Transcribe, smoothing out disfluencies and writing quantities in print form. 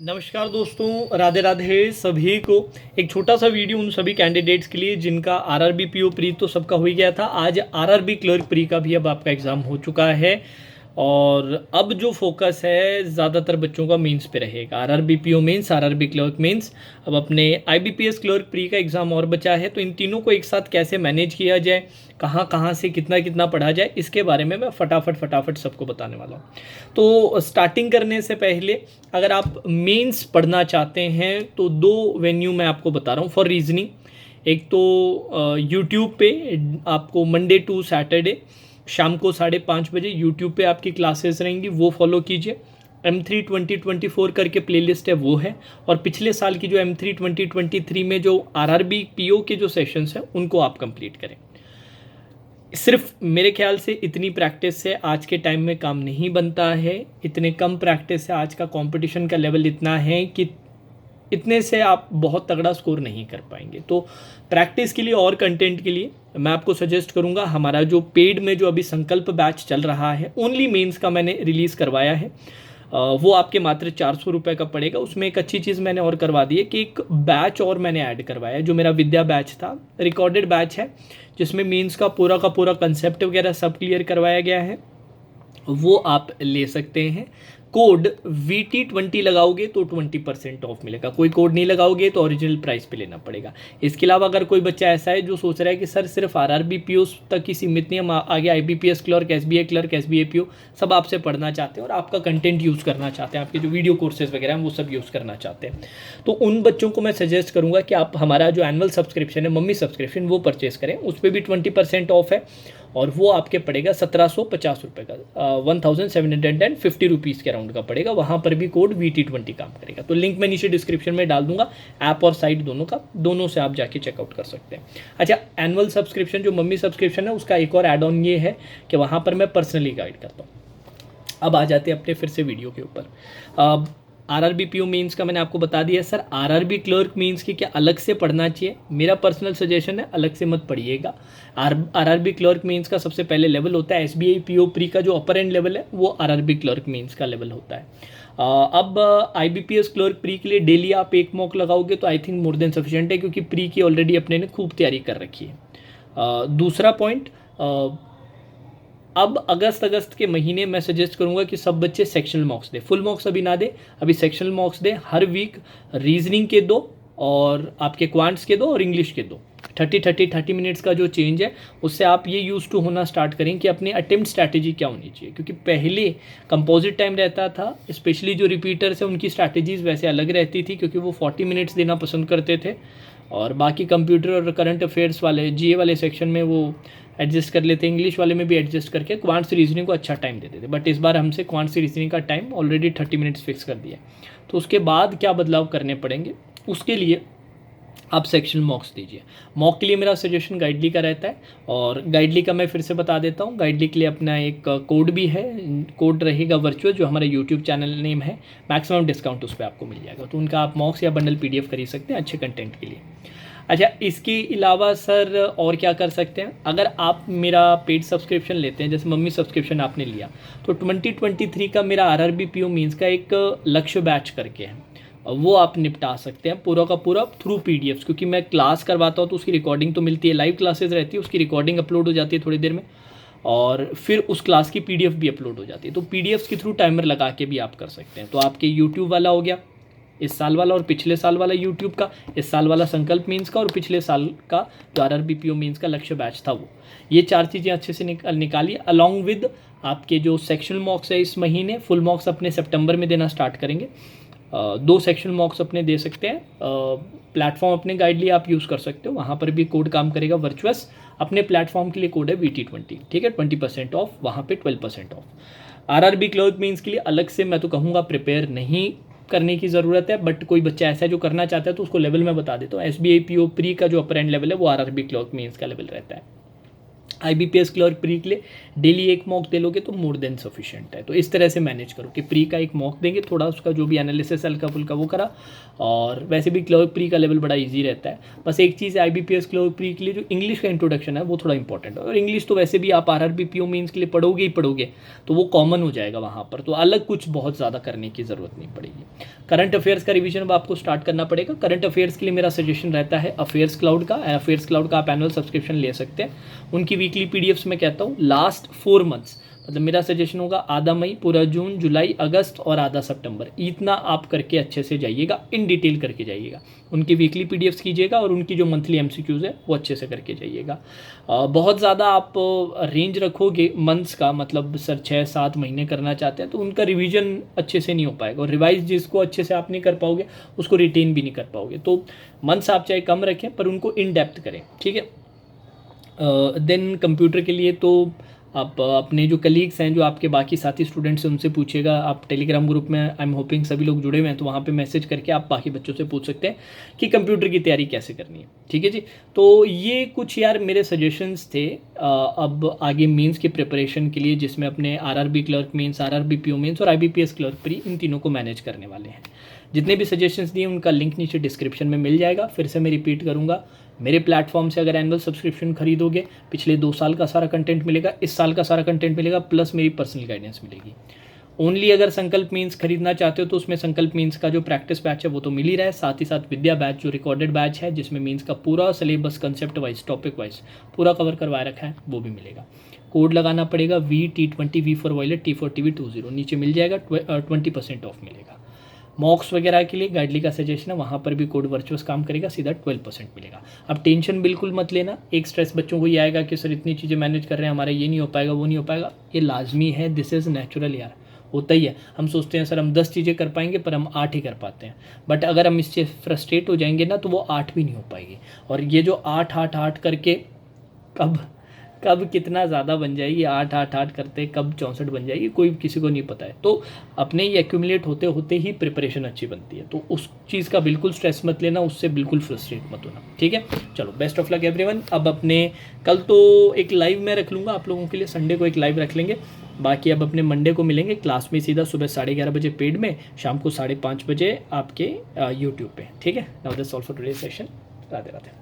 नमस्कार दोस्तों, राधे राधे सभी को। एक छोटा सा वीडियो उन सभी कैंडिडेट्स के लिए जिनका आरआरबी पीओ प्री तो सबका हो ही गया था। आज आरआरबी क्लर्क प्री का भी अब आपका एग्ज़ाम हो चुका है और अब जो फोकस है ज़्यादातर बच्चों का मेंस पे रहेगा। RRB PO mains, RRB clerk mains, अब अपने आईबीपीएस क्लर्क प्री का एग्ज़ाम और बचा है। तो इन तीनों को एक साथ कैसे मैनेज किया जाए, कहाँ कहाँ से कितना कितना पढ़ा जाए, इसके बारे में मैं फटाफट सबको बताने वाला हूँ। तो स्टार्टिंग करने से पहले अगर आप मेंस पढ़ना चाहते हैं तो दो वेन्यू मैं आपको बता रहा हूँ फॉर रीजनिंग। एक तो यूट्यूब पे आपको मंडे टू सैटरडे शाम को 5:30 बजे यूट्यूब पे आपकी क्लासेस रहेंगी, वो फॉलो कीजिए। M3 2024 करके प्लेलिस्ट है वो है, और पिछले साल की जो M3 2023 में जो आरआरबी पीओ के जो सेशंस हैं उनको आप कंप्लीट करें। सिर्फ मेरे ख्याल से इतनी प्रैक्टिस से आज के टाइम में काम नहीं बनता है। इतने कम प्रैक्टिस से आज का कंपटीशन का लेवल इतना है कि इतने से आप बहुत तगड़ा स्कोर नहीं कर पाएंगे। तो प्रैक्टिस के लिए और कंटेंट के लिए मैं आपको सजेस्ट करूंगा, हमारा जो पेड में जो अभी संकल्प बैच चल रहा है, ओनली मेंस का मैंने रिलीज़ करवाया है। वो आपके मात्र 400 रुपये का पड़ेगा। उसमें एक अच्छी चीज़ मैंने और करवा दी है कि एक बैच और मैंने ऐड करवाया है, जो मेरा विद्या बैच था, रिकॉर्डेड बैच है, जिसमें मेंस का पूरा कंसेप्ट वगैरह सब क्लियर करवाया गया है। वो आप ले सकते हैं। कोड VT20 लगाओगे तो 20% ऑफ मिलेगा। कोई कोड नहीं लगाओगे तो ओरिजिनल प्राइस पे लेना पड़ेगा। इसके अलावा अगर कोई बच्चा ऐसा है जो सोच रहा है कि सर सिर्फ आरआरबी पीओ तक ही सीमित नहीं, हम आगे IBPS clerk, SBI clerk, SBI PO सब आपसे पढ़ना चाहते हैं और आपका कंटेंट यूज़ करना चाहते हैं, आपके जो वीडियो कोर्सेज वगैरह हैं वो सब यूज़ करना चाहते हैं, तो उन बच्चों को मैं सजेस्ट करूँगा कि आप हमारा जो एनुअल सब्सक्रिप्शन है, मम्मी सब्सक्रिप्शन, वो परचेस करें। उस पर भी 20% ऑफ है और वो आपके पड़ेगा 1750 रुपये का, 1750 रुपीज़ के अराउंड का पड़ेगा। वहाँ पर भी कोड VT20 काम करेगा। तो लिंक मैं नीचे डिस्क्रिप्शन में डाल दूंगा, ऐप और साइट दोनों का, दोनों से आप जाके चेकआउट कर सकते हैं। अच्छा, एनुअल सब्सक्रिप्शन जो मम्मी सब्सक्रिप्शन है उसका एक और एड ऑन ये है कि वहाँ पर मैं पर्सनली गाइड करता हूँ। अब आ जाते हैं अपने फिर से वीडियो के ऊपर। आरआरबी पीओ मेंस का मैंने आपको बता दिया। सर आरआरबी क्लर्क मेंस की क्या अलग से पढ़ना चाहिए? मेरा पर्सनल सजेशन है अलग से मत पढ़िएगा। आरआरबी क्लर्क मेंस का सबसे पहले लेवल होता है एसबीआई पीओ प्री का, जो अपर एंड लेवल है वो आरआरबी क्लर्क मेंस का लेवल होता है। अब आईबीपीएस क्लर्क प्री के लिए डेली आप एक मॉक लगाओगे तो I think more than sufficient है, क्योंकि प्री की ऑलरेडी अपने ने खूब तैयारी कर रखी है। दूसरा पॉइंट, अब अगस्त के महीने मैं सजेस्ट करूंगा कि सब बच्चे सेक्शनल मॉक्स दे, फुल मॉक्स अभी ना दे, अभी सेक्शनल मॉक्स दे। हर वीक रीजनिंग के दो और आपके क्वांट्स के दो और इंग्लिश के दो। 30 मिनट्स का जो चेंज है उससे आप ये यूज टू होना स्टार्ट करें कि अपनी अटेम्प्ट स्ट्रैटेजी क्या होनी चाहिए, क्योंकि पहले कंपोजिट टाइम रहता था, स्पेशली जो रिपीटर्स है उनकी स्ट्रैटेजीज वैसे अलग रहती थी, क्योंकि वो 40 मिनट्स देना पसंद करते थे और बाकी कंप्यूटर और करंट अफेयर्स वाले जीए वाले सेक्शन में वो एडजस्ट कर लेते, इंग्लिश वाले में भी एडजस्ट करके क्वांट्स रीजनिंग को अच्छा टाइम देते थे। बट इस बार हमसे क्वांट्स रीजनिंग का टाइम ऑलरेडी 30 मिनट्स फिक्स कर दिया। तो उसके बाद क्या बदलाव करने पड़ेंगे, उसके लिए आप सेक्शनल मॉक्स दीजिए। मॉक के लिए मेरा सजेशन गाइडली का रहता है, और गाइडली का मैं फिर से बता देता हूँ। गाइडली के लिए अपना एक कोड भी है, कोड रहेगा वर्चुअल, जो हमारा यूट्यूब चैनल नेम है, मैक्सिमम डिस्काउंट उस पर आपको मिल जाएगा। तो उनका आप मॉक्स या बंडल PDF खरीद सकते हैं अच्छे कंटेंट के लिए। अच्छा, इसके अलावा सर और क्या कर सकते हैं? अगर आप मेरा पेड सब्सक्रिप्शन लेते हैं, जैसे मम्मी सब्सक्रिप्शन आपने लिया, तो 2023 का मेरा आरआरबी पीओ मीन्स का एक लक्ष्य बैच करके है, वो आप निपटा सकते हैं पूरा का पूरा थ्रू PDFs, क्योंकि मैं क्लास करवाता हूँ तो उसकी रिकॉर्डिंग तो मिलती है, लाइव क्लासेस रहती है, उसकी रिकॉर्डिंग अपलोड हो जाती है थोड़ी देर में, और फिर उस क्लास की PDF भी अपलोड हो जाती है। तो PDFs के थ्रू टाइमर लगा के भी आप कर सकते हैं। तो आपके यूट्यूब वाला हो गया, इस साल वाला और पिछले साल वाला यूट्यूब का, इस साल वाला संकल्प मीन्स का और पिछले साल का जो आरआरबी पीओ मीन्स का लक्ष्य बैच था वो, ये 4 चीज़ें अच्छे से निकालिए। अलॉन्ग विद आपके जो सेक्शनल मॉक्स है इस महीने, फुल मॉक्स अपने सितंबर में देना स्टार्ट करेंगे। 2 सेक्शनल मॉक्स अपने दे सकते हैं। प्लेटफॉर्म अपने गाइडली आप यूज़ कर सकते हो, वहाँ पर भी कोड काम करेगा वर्चुअस। अपने प्लेटफॉर्म के लिए कोड है VT20, ठीक है, 20% ऑफ, वहाँ पे 12% ऑफ। आरआरबी क्लर्क मीन्स के लिए अलग से मैं तो कहूँगा प्रिपेयर नहीं करने की ज़रूरत है, बट कोई बच्चा ऐसा है जो करना चाहता है तो उसको लेवल में बता देता हूँ। एसबीआई पीओ प्री का जो अपर एंड लेवल है वो आरआरबी क्लर्क मीन्स का लेवल रहता है। IBPS क्लर्क प्री के लिए डेली एक मॉक दे लोगे तो मोर देन सफिशिएंट है। तो इस तरह से मैनेज करो कि प्री का एक मॉक देंगे, थोड़ा उसका जो भी एनालिसिस हल्का फुल्का वो करा, और वैसे भी क्लर्क प्री का लेवल बड़ा इजी रहता है। बस एक चीज़ है IBPS क्लर्क प्री के लिए जो इंग्लिश का इंट्रोडक्शन है वो थोड़ा इंपॉर्टेंट है, और इंग्लिश तो वैसे भी आप RRB PO मेंस के लिए पढ़ोगे ही पढ़ोगे, तो वो कॉमन हो जाएगा वहाँ पर, तो अलग कुछ बहुत ज़्यादा करने की ज़रूरत नहीं पड़ेगी। करंट अफेयर्स का रिवीजन अब आपको स्टार्ट करना पड़ेगा। करंट अफेयर्स के लिए मेरा सजेशन रहता है अफेयर्स क्लाउड का। अफेयर्स क्लाउड का आप एनुअल सब्सक्रिप्शन ले सकते हैं। उनकी वीकली PDFs में कहता हूँ लास्ट 4 मंथ्स, मतलब मेरा सजेशन होगा आधा मई, पूरा जून, जुलाई, अगस्त और आधा सितंबर, इतना आप करके अच्छे से जाइएगा, इन डिटेल करके जाइएगा। उनकी वीकली PDFs कीजिएगा और उनकी जो मंथली MCQs है वो अच्छे से करके जाइएगा। बहुत ज़्यादा आप रेंज रखोगे मंथ्स का, मतलब सर 6-7 महीने करना चाहते हैं तो उनका रिवीजन अच्छे से नहीं हो पाएगा, और रिवाइज जिसको अच्छे से आप नहीं कर पाओगे उसको रिटेन भी नहीं कर पाओगे। तो मंथ्स आप चाहे कम रखें पर उनको इन डेप्थ करें, ठीक है। देन कंप्यूटर के लिए तो आप अपने जो कलीग्स हैं, जो आपके बाकी साथी स्टूडेंट्स हैं, उनसे पूछिएगा। आप टेलीग्राम ग्रुप में आई एम होपिंग सभी लोग जुड़े हुए हैं, तो वहाँ पे मैसेज करके आप बाकी बच्चों से पूछ सकते हैं कि कंप्यूटर की तैयारी कैसे करनी है, ठीक है जी। तो ये कुछ यार मेरे सजेशंस थे अब आगे मेंस के प्रिपरेशन के लिए, जिसमें अपने RRB clerk mains, RRB PO mains और IBPS क्लर्क प्री, इन तीनों को मैनेज करने वाले हैं। जितने भी सजेशंस दिए उनका लिंक नीचे डिस्क्रिप्शन में मिल जाएगा। फिर से मैं रिपीट करूँगा, मेरे प्लेटफॉर्म से अगर एनुअल सब्सक्रिप्शन खरीदोगे, पिछले 2 साल का सारा कंटेंट मिलेगा, इस साल का सारा कंटेंट मिलेगा, प्लस मेरी पर्सनल गाइडेंस मिलेगी। ओनली अगर संकल्प मीन्स खरीदना चाहते हो तो उसमें संकल्प मीन्स का जो प्रैक्टिस बैच है वो तो मिल ही रहा है, साथ ही साथ विद्या बैच जो रिकॉर्डेड बैच है, जिसमें मीन्स का पूरा syllabus concept wise, topic wise पूरा कवर करवाया रखा है, वो भी मिलेगा। कोड लगाना पड़ेगा VT20, V for violet, T for TV 20, नीचे मिल जाएगा, 20% ऑफ मिलेगा। मॉक्स वगैरह के लिए गाइडली का सजेशन है, वहाँ पर भी कोड वर्चुअस काम करेगा, सीधा 12% मिलेगा। अब टेंशन बिल्कुल मत लेना। एक स्ट्रेस बच्चों को ये आएगा कि सर इतनी चीज़ें मैनेज कर रहे हैं, हमारा ये नहीं हो पाएगा, वो नहीं हो पाएगा। ये लाजमी है, दिस इज़ नेचुरल यार, होता ही है। हम सोचते हैं सर हम 10 चीज़ें कर पाएंगे, पर हम 8 ही कर पाते हैं। बट अगर हम इससे फ्रस्ट्रेट हो जाएंगे ना तो वो 8 भी नहीं हो पाएगी। और ये जो 8 करके कब कितना ज़्यादा बन जाएगी, 8 करते कब 64 बन जाएगी, कोई किसी को नहीं पता है। तो अपने ही एक्यूमुलेट होते होते ही प्रिपरेशन अच्छी बनती है। तो उस चीज़ का बिल्कुल स्ट्रेस मत लेना, उससे बिल्कुल फ्रस्ट्रेट मत होना, ठीक है। चलो, बेस्ट ऑफ लक एवरीवन। अब अपने कल तो एक लाइव मैं रख लूँगा आप लोगों के लिए, संडे को एक लाइव रख लेंगे। बाकी अब अपने मंडे को मिलेंगे क्लास में सीधा, सुबह 11:30 बजे पेड में, शाम को 5:30 बजे आपके यूट्यूब पे, ठीक है। Now that's all for today session. Radhe Radhe.